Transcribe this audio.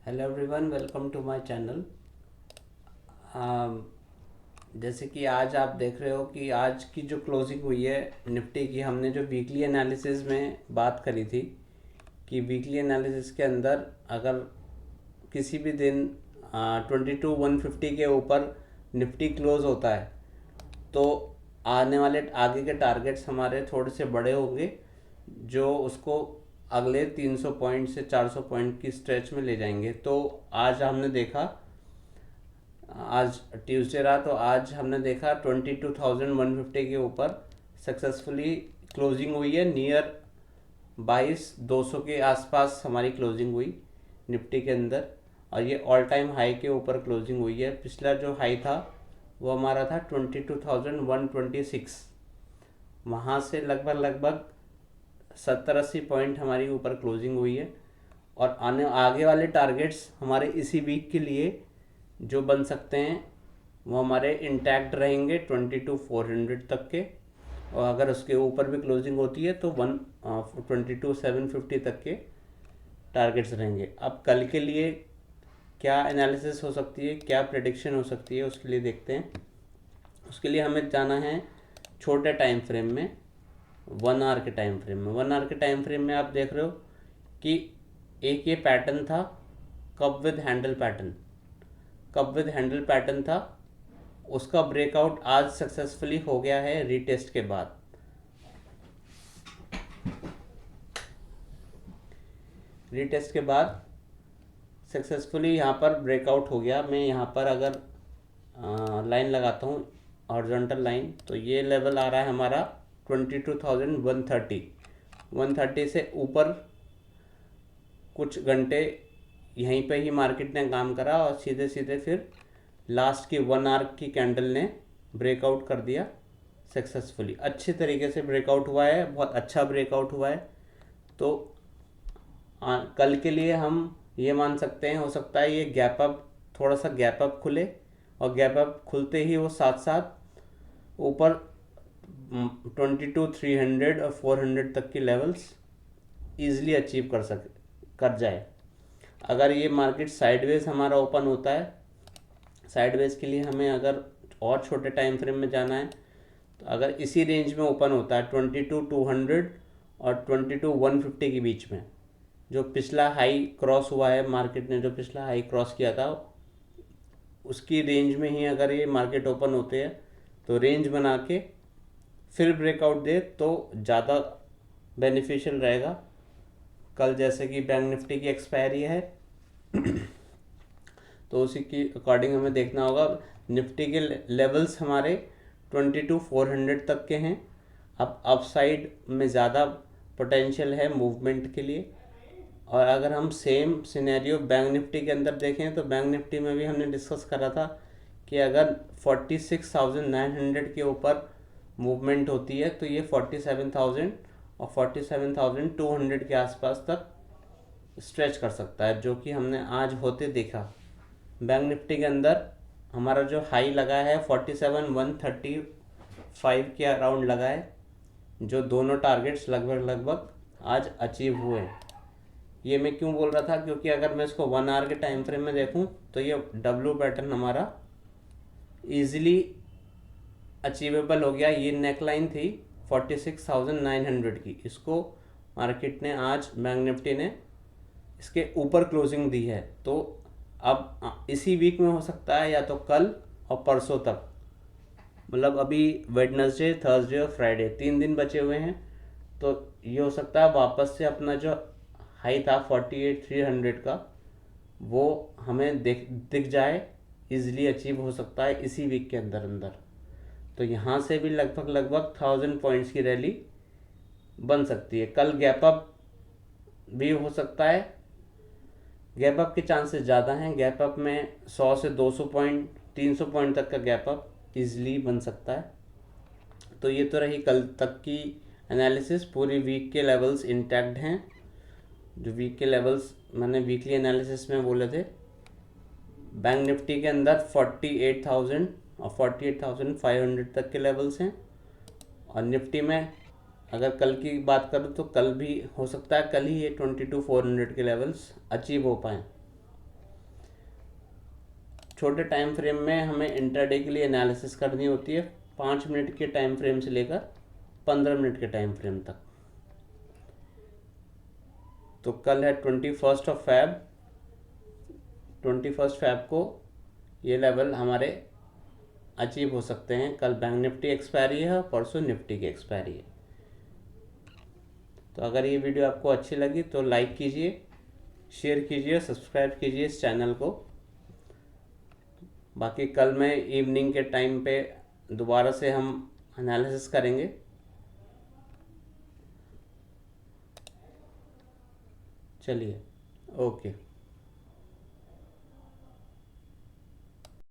Hello everyone, welcome to my channel. जैसे कि आज आप देख रहे हो कि आज की जो क्लोजिंग हुई है निफ्टी की, हमने जो वीकली एनालिसिस में बात करी थी कि वीकली एनालिसिस के अंदर अगर किसी भी दिन 22,150 के ऊपर निफ्टी क्लोज होता है तो आने वाले आगे के टारगेट्स हमारे थोड़े से बड़े होंगे, जो उसको अगले 300 पॉइंट से 400 पॉइंट की स्ट्रेच में ले जाएंगे। तो आज हमने देखा, आज ट्यूसडे रहा तो आज हमने देखा 22,150 के ऊपर सक्सेसफुली क्लोजिंग हुई है। नियर 22,200 के आसपास हमारी क्लोजिंग हुई निफ्टी के अंदर, और ये ऑल टाइम हाई के ऊपर क्लोजिंग हुई है। पिछला जो हाई था वो हमारा था 22,126, वहाँ से लगभग 70-80 पॉइंट हमारी ऊपर क्लोजिंग हुई है। और आगे वाले टारगेट्स हमारे इसी वीक के लिए जो बन सकते हैं वो हमारे इंटैक्ट रहेंगे 22,400 तक के, और अगर उसके ऊपर भी क्लोजिंग होती है तो 22,750 तक के टारगेट्स रहेंगे। अब कल के लिए क्या एनालिसिस हो सकती है, क्या प्रेडिक्शन हो सकती है, उसके लिए देखते हैं। उसके लिए हमें जाना है छोटे टाइम फ्रेम में, 1 आवर के टाइम फ्रेम में। 1 आवर के टाइम फ्रेम में आप देख रहे हो कि एक ये पैटर्न था, cup with handle pattern. Cup with handle pattern था, उसका ब्रेकआउट आज सक्सेसफुली हो गया है रीटेस्ट के बाद। रीटेस्ट के बाद सक्सेसफुली यहाँ पर ब्रेकआउट हो गया। मैं यहाँ पर अगर लाइन लगाता हूँ हॉरिजॉन्टल लाइन, तो ये लेवल आ रहा है हमारा 22,130। 130 से ऊपर कुछ घंटे यहीं पे ही मार्केट ने काम करा और सीधे सीधे फिर लास्ट की 1 आवर की कैंडल ने ब्रेकआउट कर दिया सक्सेसफुली। अच्छे तरीके से ब्रेकआउट हुआ है, बहुत अच्छा ब्रेकआउट हुआ है। तो कल के लिए हम ये मान सकते हैं, हो सकता है ये गैप अप, थोड़ा सा गैप अप खुले, और गैप अप खुलते ही वो साथ साथ ऊपर 22,300 और 400 तक की लेवल्स ईजिली अचीव कर जाए। अगर ये मार्केट साइडवेज हमारा ओपन होता है, साइडवेज के लिए हमें अगर और छोटे टाइम फ्रेम में जाना है, तो अगर इसी रेंज में ओपन होता है 22,200 और 22,150 के बीच में, जो पिछला हाई क्रॉस हुआ है, मार्केट ने जो पिछला हाई क्रॉस किया था उसकी रेंज में ही अगर ये मार्केट ओपन होते हैं तो रेंज बना के फिर ब्रेकआउट दे तो ज़्यादा बेनिफिशियल रहेगा। कल जैसे कि बैंक निफ्टी की एक्सपायरी है तो उसी की अकॉर्डिंग हमें देखना होगा। निफ्टी के लेवल्स हमारे 22,400 तक के हैं। अब अपसाइड में ज़्यादा पोटेंशियल है मूवमेंट के लिए। और अगर हम सेम सिनेरियो बैंक निफ्टी के अंदर देखें तो बैंक निफ्टी में भी हमने डिस्कस करा था कि अगर 46,900 के ऊपर मूवमेंट होती है तो ये 47,000 और 47,200 के आसपास तक स्ट्रेच कर सकता है, जो कि हमने आज होते देखा। बैंक निफ्टी के अंदर हमारा जो हाई लगा है 47,135 के अराउंड लगा है, जो दोनों टारगेट्स लगभग आज अचीव हुए। ये मैं क्यों बोल रहा था, क्योंकि अगर मैं इसको 1 आवर के टाइम फ्रेम में देखूं तो ये डब्ल्यू पैटर्न हमारा इजीली अचीवेबल हो गया। ये नेकलाइन थी 46,900 की, इसको मार्केट ने आज बैंक निफ्टी ने इसके ऊपर क्लोजिंग दी है। तो अब इसी वीक में हो सकता है, या तो कल और परसों तक, मतलब अभी वेडनेसडे, थर्सडे और फ्राइडे 3 दिन बचे हुए हैं, तो ये हो सकता है वापस से अपना जो हाई था 48,300 का वो हमें दिख जाए, इजीली अचीव हो सकता है इसी वीक के अंदर अंदर। तो यहाँ से भी लगभग 1,000 पॉइंट्स की रैली बन सकती है। कल गैप अप भी हो सकता है, गैप अप के चांसेस ज़्यादा हैं। गैप अप में 100 से 200 पॉइंट, 300 पॉइंट तक का गैप अप ईजिली बन सकता है। तो ये तो रही कल तक की एनालिसिस। पूरी वीक के लेवल्स इंटैक्ट हैं। जो वीक के लेवल्स मैंने वीकली एनालिसिस में बोले थे, बैंक निफ्टी के अंदर 48,000 और 48,500 तक के लेवल्स हैं। और निफ्टी में अगर कल की बात करूँ तो कल भी हो सकता है कल ही ये 22,400 के लेवल्स अचीव हो पाएँ। छोटे टाइम फ्रेम में हमें इंट्राडे के लिए एनालिसिस करनी होती है, 5 मिनट के टाइम फ्रेम से लेकर 15 मिनट के टाइम फ्रेम तक। तो कल है 21 फैब को ये लेवल हमारे अचीव हो सकते हैं। कल बैंक निफ्टी एक्सपायरी है और परसों निफ्टी की एक्सपायरी है। तो अगर ये वीडियो आपको अच्छी लगी तो लाइक कीजिए, शेयर कीजिए, सब्सक्राइब कीजिए इस चैनल को। बाकी कल मैं इवनिंग के टाइम पे दोबारा से हम एनालिसिस करेंगे। चलिए, ओके।